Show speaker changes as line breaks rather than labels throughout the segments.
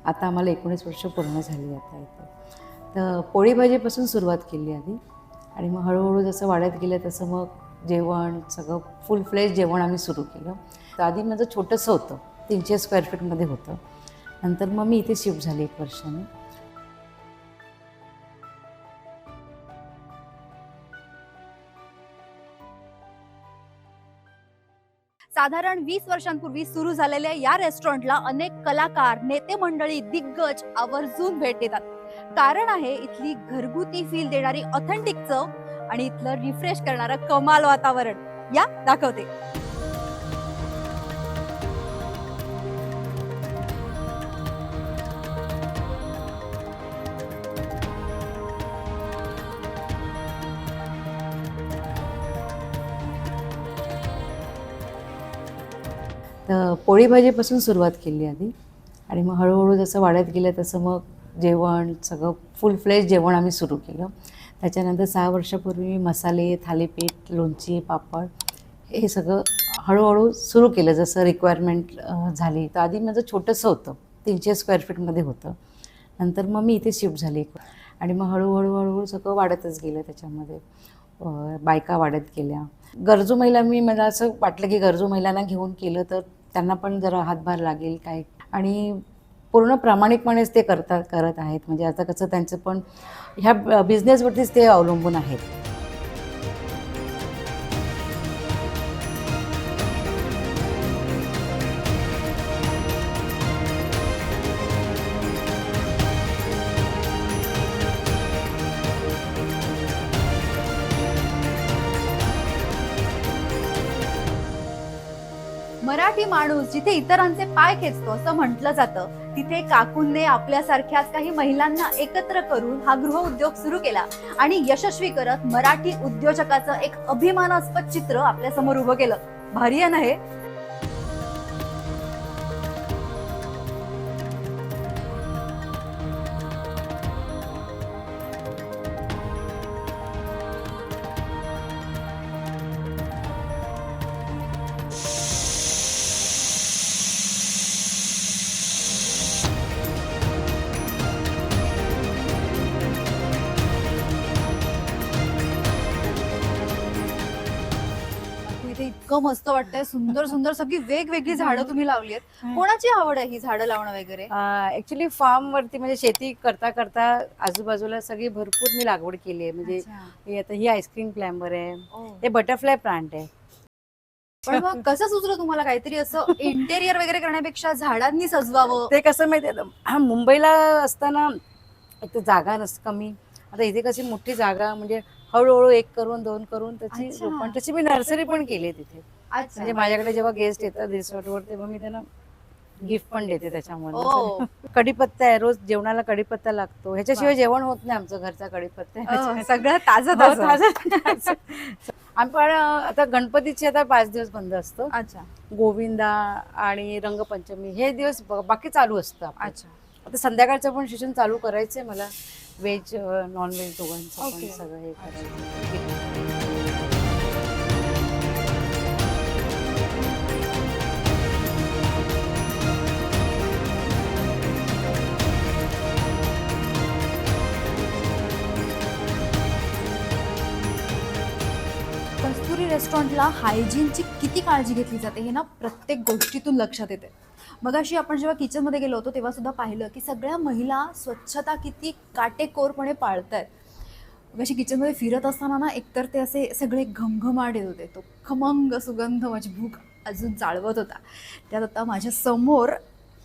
आता आम्हाला 19 वर्ष पूर्ण झाली आता इथे. तर पोळी भाजीपासून सुरुवात केली आधी आणि मग हळूहळू जसं वाढत गेलं तसं मग जेवण सगळं फुल फ्लेज जेवण आम्ही सुरू केलं. तर आधी माझं छोटंसं होतं, 300 स्क्वेअर फीटमध्ये होतं. नंतर मग मी इथे शिफ्ट झाली 1 वर्षाने.
साधारण 20 वर्षांपूर्वी सुरू झालेल्या या रेस्टॉरंटला अनेक कलाकार, नेते मंडळी, दिग्गज आवर्जून भेट देतात. कारण आहे इथली घरगुती फील देणारी ऑथेंटिक चव आणि इथलं रिफ्रेश करणारं कमाल वातावरण. या दाखवते.
तर पोळी भाजीपासून सुरुवात केली आधी आणि मग हळूहळू जसं वाढत गेलं तसं मग जेवण सगळं फुल फ्लेज जेवण आम्ही सुरू केलं. त्याच्यानंतर 6 वर्षापूर्वी मी मसाले, थालीपीठ, लोणची, पापड हे सगळं हळूहळू सुरू केलं जसं रिक्वायरमेंट झाली. तर आधी माझं छोटंसं होतं, 300 स्क्वेअर फीटमध्ये होतं. नंतर मग मी इथे शिफ्ट झाली आणि मग हळूहळू सगळं वाढतच गेलं त्याच्यामध्ये. बायका वाढत गेल्या. गरजू महिला मला असं वाटलं की गरजू महिलांना घेऊन केलं तर त्यांना पण जरा हातभार लागेल काय, आणि पूर्ण प्रामाणिकपणेच ते करत आहेत. म्हणजे आता कसं त्यांचं पण ह्या बिझनेसवरतीच ते अवलंबून आहेत.
मराठी माणूस जिथे इतरांचे पाय खेचतो असं म्हटलं जातं, तिथे काकूंनी आपल्यासारख्याच काही महिलांना एकत्र करून हा गृह उद्योग सुरू केला आणि यशस्वी करत मराठी उद्योजकाचं एक अभिमानास्पद चित्र आपल्या समोर उभं केलं. भारी आहे ना हे? इथे इतकं मस्त वाटतंय, सुंदर सुंदर सगळी वेगवेगळी झाडं तुम्ही लावली आहेत. कोणाची आवड आहे ही झाडं लावणं वगैरे?
ॲक्च्युली फार्मवरती म्हणजे शेती करता करता आजूबाजूला सगळी भरपूर मी लागवड केली आहे. म्हणजे ही आईस्क्रीम क्लाइंबर आहे, हे बटरफ्लाय प्लांट आहे.
पण मग कसं सुचलं तुम्हाला काहीतरी असं इंटेरियर वगैरे करण्यापेक्षा झाडांनी सजवावं?
ते कसं माहिती मुंबईला असताना एक तर जागा कमी. आता इथे कशी मोठी जागा, म्हणजे हळूहळू 1 करून 2 करून त्याची
अच्छा.
रोपण, त्याची मी नर्सरी पण केली तिथे.
अच्छा.
म्हणजे माझ्याकडे जेव्हा गेस्ट येतात रिसॉर्टवर तेव्हा मी त्यांना गिफ्ट पण देते
ओ.
त्याच्यामध्ये. कढीपत्ता आहे, रोज जेवणाला कढीपत्ता लागतो. ह्याच्याशिवाय जेवण होत नाही आमचं, घरचा कढीपत्ता आहे.
सगळं ताजं
हो,
ताजं.
ताजं. आम्ही पण आता गणपतीचे आता 5 दिवस बंद असतं.
अच्छा
गोविंदा आणि रंगपंचमी हे दिवस बाकी चालू असतं आपलं.
अच्छा.
आता संध्याकाळचं पण सेशन चालू करायचंय मला. व्हेज नॉन व्हेज दोघांचं पण
ओके.
सगळं हे करायचं.
कस्तुरी रेस्टॉरंटला हायजीनची किती काळजी घेतली जाते हे ना प्रत्येक गोष्टीतून लक्षात येते. मगाशी आपण जेव्हा किचनमध्ये गेलो होतो तेव्हा सुद्धा पाहिलं की सगळ्या महिला स्वच्छता किती काटेकोरपणे पाळतायत. मगाशी किचनमध्ये फिरत असताना ना एकतर ते असे सगळे घमघमाट येत होते, तो खमंग सुगंध माझी भूक अजून चाळवत होता. त्यात आता माझ्या समोर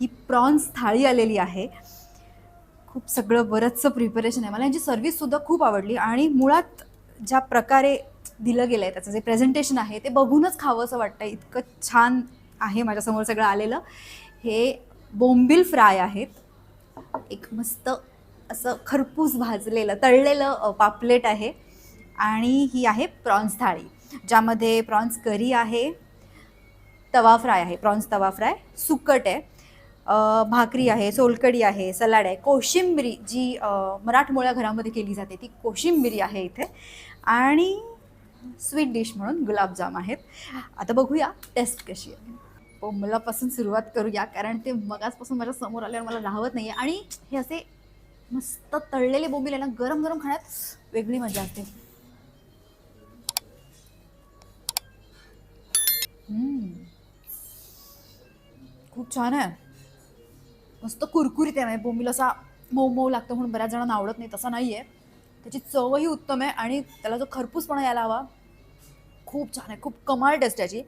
ही प्रॉन्स थाळी आलेली आहे. खूप सगळं बरंचसं प्रिपरेशन आहे. मला यांची सर्व्हिससुद्धा खूप आवडली आणि मुळात ज्या प्रकारे दिलं गेलं आहे त्याचं जे प्रेझेंटेशन आहे ते बघूनच खावं असं वाटतं, इतकं छान आहे माझ्यासमोर सगळं आलेलं. हे बोंबील फ्राय आहेत, एक मस्त असं खरपूस भाजलेलं तळलेलं पापलेट आहे आणि ही आहे प्रॉन्स थाळी ज्यामध्ये प्रॉन्स करी आहे, तवा फ्राय आहे, प्रॉन्स तवा फ्राय, सुकट आहे, भाकरी आहे, सोलकडी आहे, सलाड आहे, कोशिंबिरी जी मराठमोळ्या घरामध्ये केली जाते ती कोशिंबिरी आहे इथे, आणि स्वीट डिश म्हणून गुलाबजाम आहेत. आता बघूया टेस्ट कशी आहे. बोंबलापासून सुरुवात करूया, कारण ते मगाचपासून माझ्या समोर आल्यावर मला राहवत नाहीये. आणि हे असे मस्त तळलेले बोंबील आहे ना, गरम गरम खाण्यात वेगळी मजा असते. खूप छान आहे, मस्त कुरकुरीत आहे. म्हणजे बोंबील असा मऊ मऊ लागतो म्हणून बऱ्याच जणांना आवडत नाही, तसं नाहीये. त्याची चवही उत्तम आहे आणि त्याला जो खरपूसपणा यायला हवा, खूप छान आहे. खूप कमाल टेस्ट त्याची.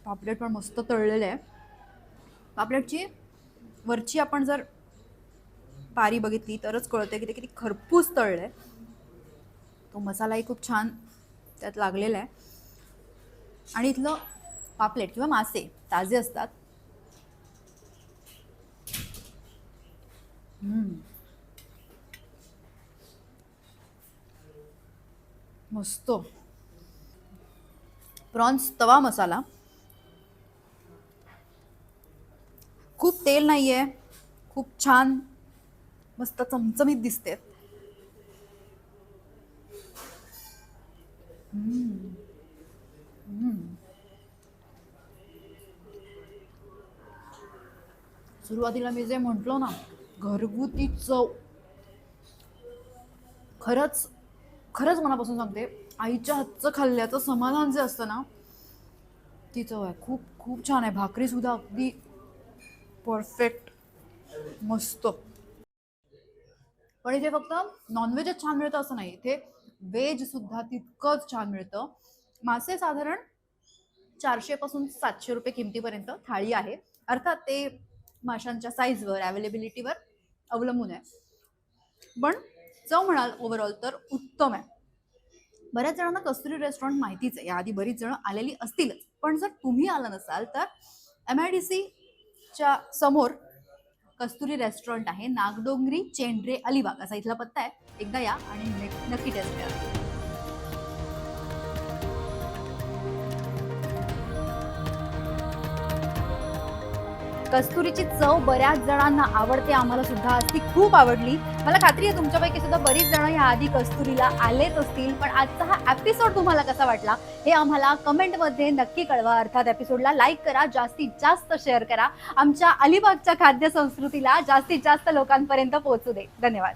पापलेट पण मस्त तळलेले आहे. पापलेटची वरची आपण जर पारी बघितली तरच कळते की ते किती खरपूस तळलंय. तो मसालाही खूप छान त्यात लागलेला आहे. आणि इथलं पापलेट किंवा मासे ताजे असतात. मस्त प्रॉन्स तवा मसाला, खूप तेल नाहीये, खूप छान मस्त चमचमीत दिसते. सुरुवातीला मी जे म्हटलो ना, घरगुती चव, खरंच खरंच मनापासून सांगते, आईच्या हातचं खाल्ल्याचं समाधान जे असतं ना, ती चव आहे. खूप खूप छान आहे. भाकरी सुद्धा अगदी परफेक्ट, मस्त. पण इथे फक्त नॉनव्हेजच छान मिळतं असं नाही, इथे व्हेज सुद्धा तितकंच छान मिळतं. मासे साधारण 400 पासून 700 रुपये किमतीपर्यंत थाळी आहे. अर्थात ते माशांच्या साईजवर, अवेलेबिलिटीवर अवलंबून आहे. पण चव म्हणाल ओव्हरऑल तर उत्तम आहे. बऱ्याच जणांना कस्तुरी रेस्टॉरंट माहितीच आहे, याआधी बरीच जण आलेली असतीलच. पण जर तुम्ही आला नसाल तर MIDC च्या समोर कस्तुरी रेस्टॉरंट आहे, नागडोंगरी, चेंड्रे, अलिबाग असा इथला पत्ता आहे. एकदा या आणि नक्की टेस्ट करा. कस्तुरीची चव बऱ्याच जणांना आवडते, आम्हाला सुद्धा ती खूप आवडली. मला खात्री आहे तुमच्यापैकी सुद्धा बरीच जण याआधी कस्तुरीला आलेच असतील. पण आजचा हा एपिसोड तुम्हाला कसा वाटला हे आम्हाला कमेंटमध्ये नक्की कळवा. अर्थात एपिसोडला लाईक करा, जास्तीत जास्त शेअर करा. आमच्या अलिबागच्या खाद्य संस्कृतीला जास्तीत जास्त लोकांपर्यंत पोहोचू दे. धन्यवाद.